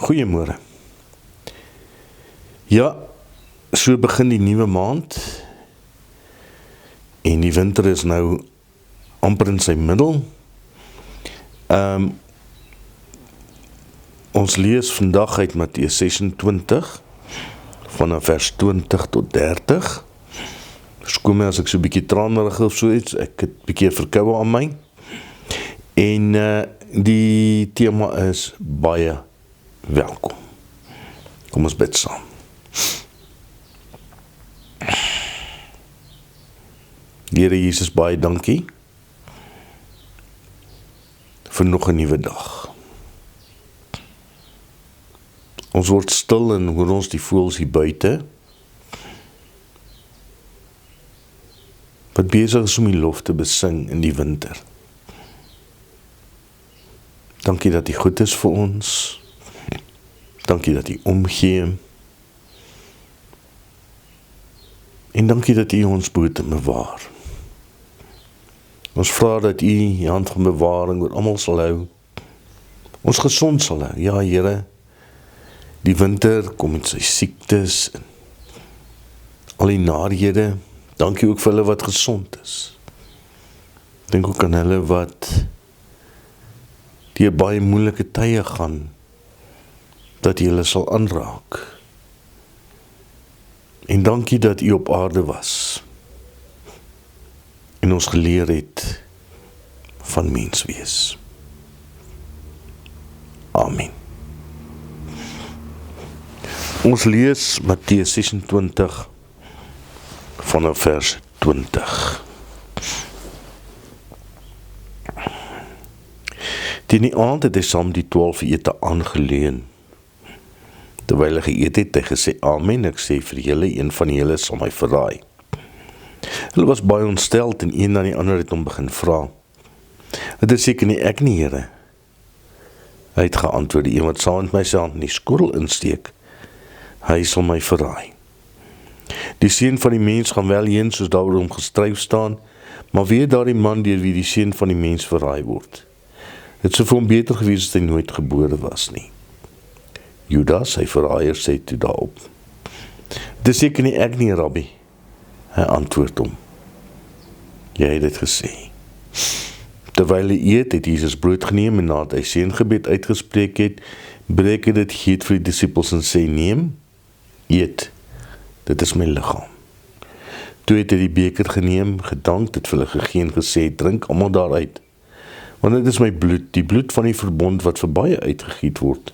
Goeiemôre. Ja, so begin die nuwe maand en die winter is nou amper in sy middel. Ons lees vandag uit Matteus 26 vanaf vers 20 tot 30. Skoon my as ek so 'n bietjie tranerig of so iets, ek het 'n bietjie verkoue aan my. En die tema is baie welkom. Kom ons bid saam. Here Jesus, baie dankie vir nog 'n nuwe dag. Ons word stil en hoor ons die voëls hier buite, wat besig is om die lof te besing in die winter. Dankie dat U goed is vir ons. Dankie dat U omgee. En dankie dat U ons behoed en bewaar. Ons vra dat U die hand van bewaring oor almal sal hou. Ons gesond sal hou. Ja, Here, die winter kom met sy siektes en al die narehede. Dankie ook vir hulle wat gesond is. Dink ook aan hulle wat deur baie moeilike tye gaan, dat U hulle sal aanraak. En dankie dat U op aarde was en ons geleer het van mens wees. Amen. Ons lees Matteus 26 vanaf vers 20. Teen die aand het hy saam die 12 ete aangeleun. Terwyl hy geëet het, hy gesê, Amen, ek sê vir julle, een van julle sal my verraai. Hulle was baie ontsteld en een na die ander het hom begin vra. Dit is seker nie ek nie, Here. Hy het geantwoord, die een wat saam met my sy hand in die skorrel insteek, hy sal my verraai. Die seun van die mens gaan wel heen soos daar oor hom geskryf staan, maar wie daardie man deur wie die seun van die mens verraai word? Het sou vir hom beter gewees as hy nooit gebore was nie. Judas, sy verraaier, sê toe daarop, dit is seker nie ek nie, Rabbi. Hy antwoord hom, jy het dit gesê. Terwyl hy eet, het Jesus brood geneem en nadat hy seëngebed uitgespreek het, breek hy dit, gee dit vir die disippels en sê, neem, eet, dit is my liggaam. Toe het hy die beker geneem, gedank, dit vir hulle gegee en gesê, drink almal daaruit, want dit is my bloed, die bloed van die verbond wat vir baie uitgegiet word,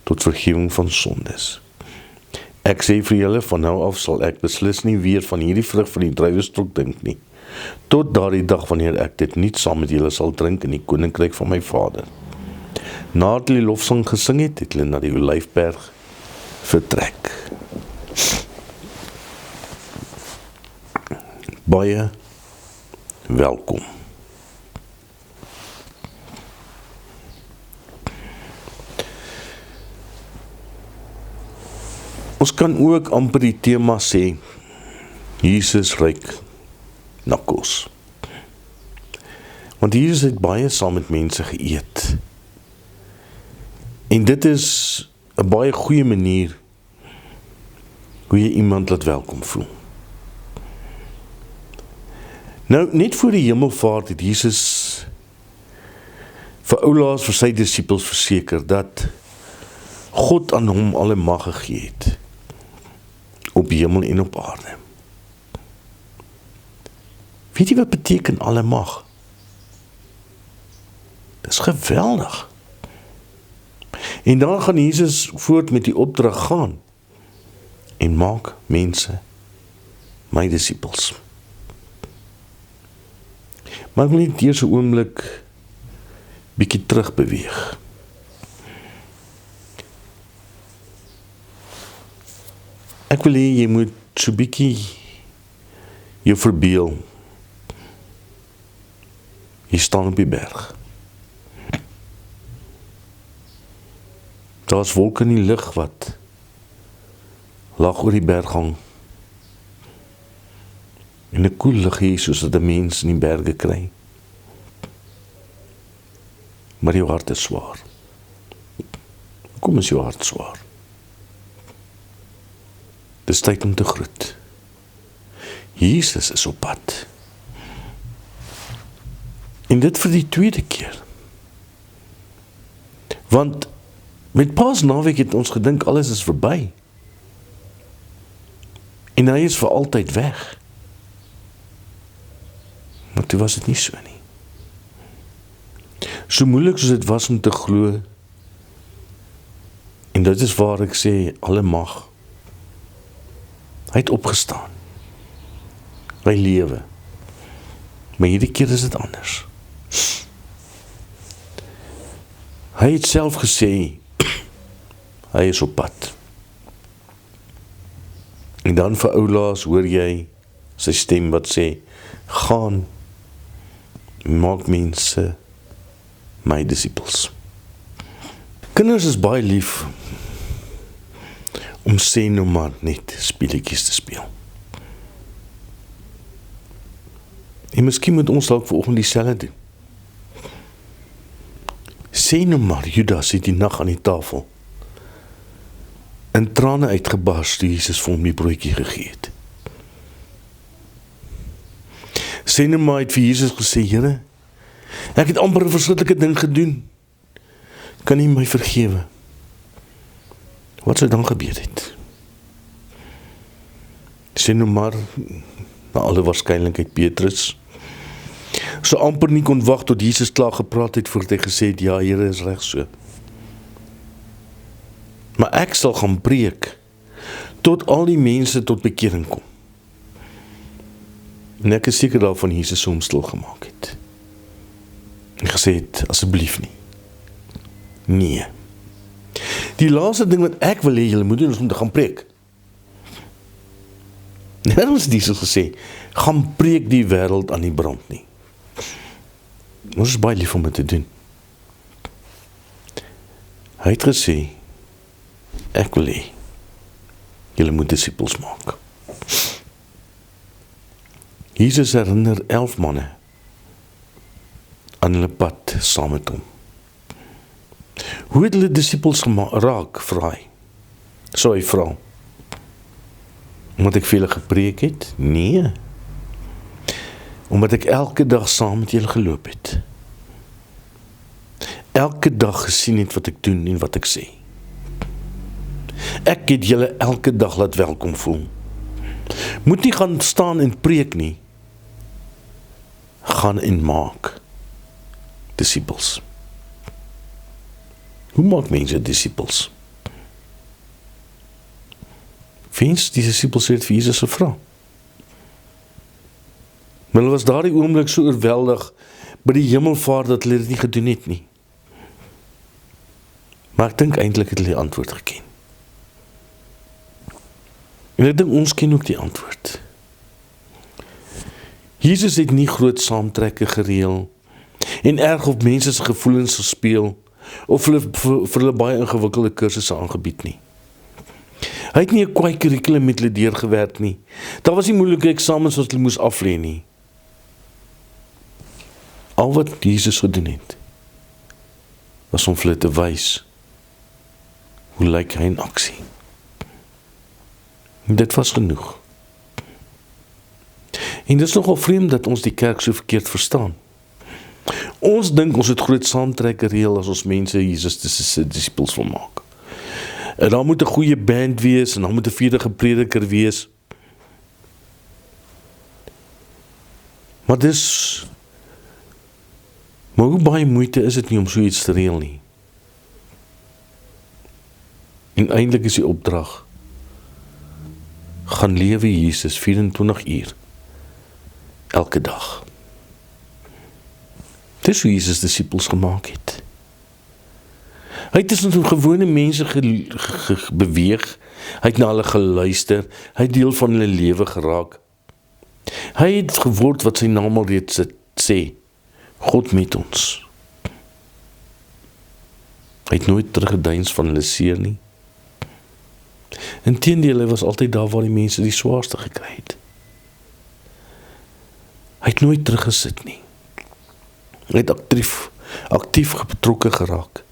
tot vergifnis van sondes. Ek sê vir julle, van nou af sal ek beslis nie weer van hierdie vrug van die druiwestok drink nie, tot daardie dag wanneer ek dit nie saam met julle sal drink in die koninkryk van my Vader. Nadat hulle die lofsang gesing het, het hulle na die Olyfberg vertrek. Baie welkom. Ons kan ook amper die tema sê, Jesus ruik na kos. Want Jesus het baie saam met mense geëet. En dit is 'n baie goeie manier hoe jy iemand laat welkom voel. Nou, net voor die hemelvaart het Jesus vir oulaas vir sy disippels verseker dat God aan hom alle mag gegee het, op hemel en op aarde. Weet jy wat beteken alle mag? Dit is geweldig. En dan gaan Jesus voort met die opdrag gaan en maak mense my disippels. Maar ek wil net eers 'n oomblik bietjie terug beweeg. Ek wil hê jy moet so bietjie jou verbeel. Jy staan op die berg. Daar is wolke in die lug wat laag oor die berg hang. En 'n koel lug hier soos dat 'n mens in die berge kry. Maar jou hart is swaar. Hoekom is jou hart swaar? Dis tyd om te groet. Jesus is op pad. En dit vir die tweede keer. Want met Paasnaweek het ons gedink alles is verby. En hy is vir altyd weg. Maar toe was dit nie so nie. So moeilik soos dit was om te glo, en dit is waar ek sê, alle mag. Hy het opgestaan. Hy lewe. Maar hierdie keer is dit anders. Hy het self gesê, hy is op pad. En dan vir oulaas hoor jy sy stem wat sê, gaan, maak mense my disippels. Kinders is baie lief om sê nou maar net speletjies te speel. En miskien moet ons dalk vanoggend dieselfde doen. Sê nou maar, Judas het die nag aan die tafel in trane uitgebars toe Jesus vir hom die broodjie gegee het. Sê nou maar, het vir Jesus gesê, Here, ek het amper 'n verskriklike ding gedoen. Kan U my vergewe? Wat sou dan gebeur het? Sê nou maar, na alle waarskynlikheid Petrus, so amper nie kon wag tot Jesus klaar gepraat het voordat hy gesê het, ja, Here, is reg so. Maar ek sal gaan preek, tot al die mense tot bekering kom. En ek is seker daarvan Jesus hom stil gemaak het. En gesê het, asseblief nie. Nee. Die laaste ding wat ek wil hê julle moet doen, is om te gaan preek. Daarom het Jesus gesê, gaan preek die wêreld aan die brand nie. Ons is baie lief om dit te doen. Hy het gesê, ek wil hê, julle moet disippels maak. Jesus herinner 11 manne aan hulle pad saam met hom. Hoe het hulle disippels raak, vra hy? Sou hy vra. Omdat ek vir julle gepreek het? Nee. Omdat ek elke dag saam met julle geloop het. Elke dag gesien het wat ek doen en wat ek sê. Ek het julle elke dag laat welkom voel. Moet nie gaan staan en preek nie. Gaan en maak disippels. Hoe maak mense disippels? Wens die disippels het vir Jesus gevra. Maar hulle was daardie oomblik so oorweldig by die hemelvaart dat hulle dit nie gedoen het nie. Maar ek dink eintlik het hulle die antwoord geken. En ek dink ons ken ook die antwoord. Jesus het nie groot saamtrekke gereël en erg op mense se gevoelens gespeel of vir hulle baie ingewikkelde kursusse aangebied nie. Hy het nie 'n kwaai kurrikulum met hulle deurgewerk nie. Daar was nie moeilike eksamens wat hulle moes aflê nie. Al wat Jesus gedoen het, was om vir hulle te wys hoe lyk hy in aksie. En dit was genoeg. En dit is nogal vreemd dat ons die kerk so verkeerd verstaan. Ons dink ons het groot saamtrekke reël as ons mense Jesus se disippels wil maak. En daar moet 'n goeie band wees en daar moet 'n vierige prediker wees. Maar hoe baie moeite is dit nie om so iets te reël nie. En eintlik is die opdrag, gaan lewe Jesus 24 uur, elke dag. Dis hoe Jesus disippels gemaak het. Hy het tussen gewone mense beweeg, hy het na hulle geluister, hy het deel van hulle lewe geraak. Hy het geword wat sy naam al reeds sê, God met ons. Hy het nooit teruggedeins van hulle seer nie. Inteendeel, hy was altyd daar waar die mense die swaarste gekry het. Hy het nooit teruggesit nie. Hy het actief betrokke geraak.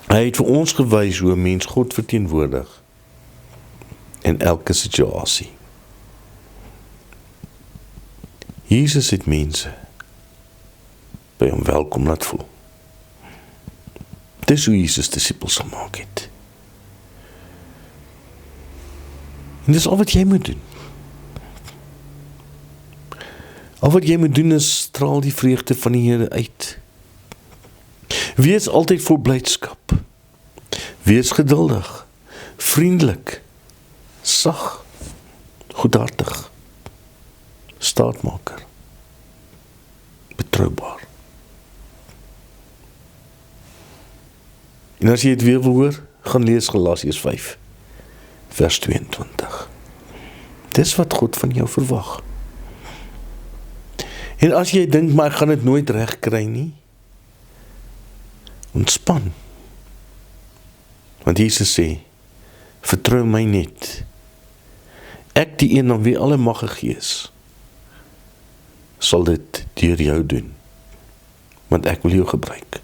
Hy het vir ons gewys hoe 'n mens God verteenwoordig in elke situasie. Jesus het mense by hom welkom laat voel. Dis hoe Jesus disippels gemaak het. En dis al wat jy moet doen. Al wat jy moet doen is straal die vreugde van die Here uit. Wees altyd vol blydskap. Wees geduldig, vriendelik, sag, goedhartig, staatmaker, betroubaar. En as jy dit weer wil hoor, gaan lees Galasiërs 5, vers 22. Dis wat God van jou verwag. En as jy dink, maar ek gaan dit nooit reg kry nie, ontspan. Want Jesus sê, vertrou my net. Ek die een aan wie alle mag gegee is, sal dit deur jou doen. Want ek wil jou gebruik.